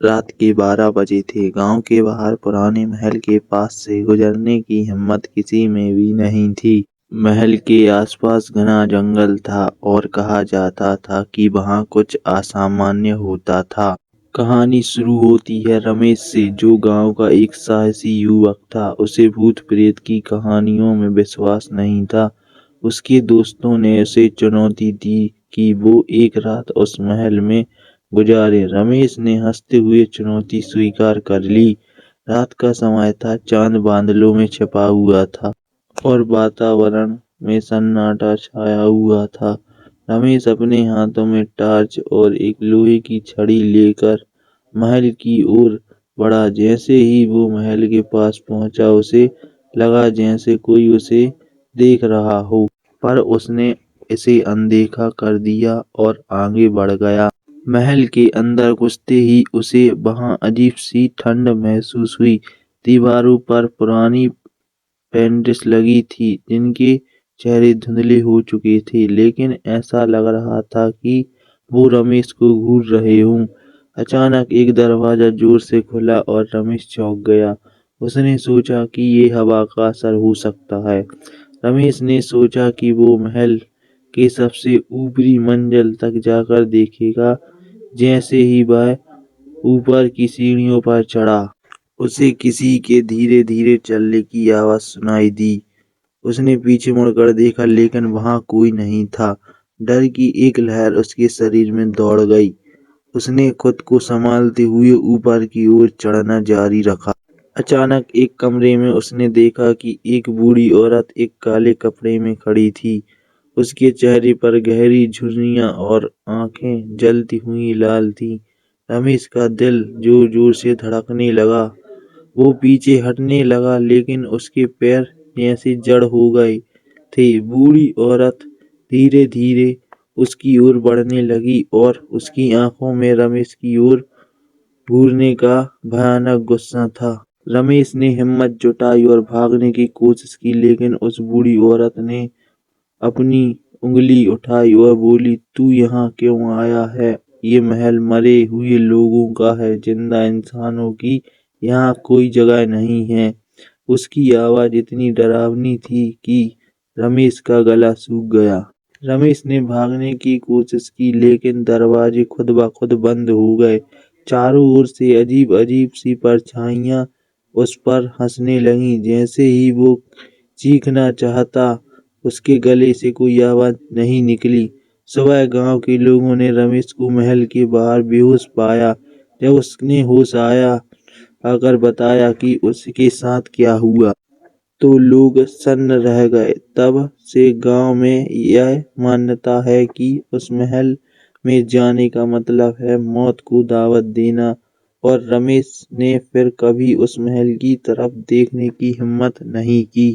रात के 12 बजे थे। गांव के बाहर पुराने महल के पास से गुजरने की हिम्मत किसी में भी नहीं थी। महल के आसपास घना जंगल था और कहा जाता था कि वहां कुछ असामान्य होता था। कहानी शुरू होती है रमेश से, जो गांव का एक साहसी युवक था। उसे भूत प्रेत की कहानियों में विश्वास नहीं था। उसके दोस्तों ने उसे चुनौती दी कि वो एक रात उस महल में गुजारे। रमेश ने हंसते हुए चुनौती स्वीकार कर ली। रात का समय था, चांद बादलों में छिपा हुआ था और वातावरण में सन्नाटा छाया हुआ था। रमेश अपने हाथों में टॉर्च और एक लोहे की छड़ी लेकर महल की ओर बढ़ा। जैसे ही वो महल के पास पहुंचा, उसे लगा जैसे कोई उसे देख रहा हो, पर उसने इसे अनदेखा कर दिया और आगे बढ़ गया। महल के अंदर घुसते ही उसे वहां अजीब सी ठंड महसूस हुई। दीवारों पर पुरानी पेंटिंग्स लगी थी, जिनके चेहरे धुंधले हो चुके थे, लेकिन ऐसा लग रहा था कि वो रमेश को घूर रहे हों। अचानक एक दरवाजा जोर से खुला और रमेश चौंक गया। उसने सोचा कि ये हवा का असर हो सकता है। रमेश ने सोचा कि वो महल के सबसे ऊपरी मंजिल तक जाकर देखेगा। जैसे ही वह ऊपर की सीढ़ियों पर चढ़ा, उसे किसी के धीरे धीरे चलने की आवाज सुनाई दी। उसने पीछे मुड़कर देखा, लेकिन वहां कोई नहीं था। डर की एक लहर उसके शरीर में दौड़ गई। उसने खुद को संभालते हुए ऊपर की ओर चढ़ना जारी रखा। अचानक एक कमरे में उसने देखा कि एक बूढ़ी औरत एक काले कपड़े में खड़ी थी। उसके चेहरे पर गहरी झुर्रियां और आंखें जलती हुई लाल थीं। रमेश का दिल जोर जोर से धड़कने लगा। वो पीछे हटने लगा, लेकिन उसके पैर जैसे जड़ हो गए थे। बूढ़ी औरत धीरे धीरे उसकी ओर बढ़ने लगी और उसकी आंखों में रमेश की ओर घूरने का भयानक गुस्सा था। रमेश ने हिम्मत जुटाई और भागने की कोशिश की, लेकिन उस बूढ़ी औरत ने अपनी उंगली उठाई और बोली, तू यहाँ क्यों आया है? ये महल मरे हुए लोगों का है, जिंदा इंसानों की यहाँ कोई जगह नहीं है। उसकी आवाज इतनी डरावनी थी कि रमेश का गला सूख गया। रमेश ने भागने की कोशिश की, लेकिन दरवाजे खुद ब खुद बंद हो गए। चारों ओर से अजीब अजीब सी परछाइयां उस पर हंसने लगीं। जैसे ही वो चीखना चाहता, उसके गले से कोई आवाज नहीं निकली। सुबह गांव के लोगों ने रमेश को महल के बाहर बेहोश पाया। जब उसने होश आया आकर बताया कि उसके साथ क्या हुआ, तो लोग सन्न रह गए। तब से गांव में यह मान्यता है कि उस महल में जाने का मतलब है मौत को दावत देना। और रमेश ने फिर कभी उस महल की तरफ देखने की हिम्मत नहीं की।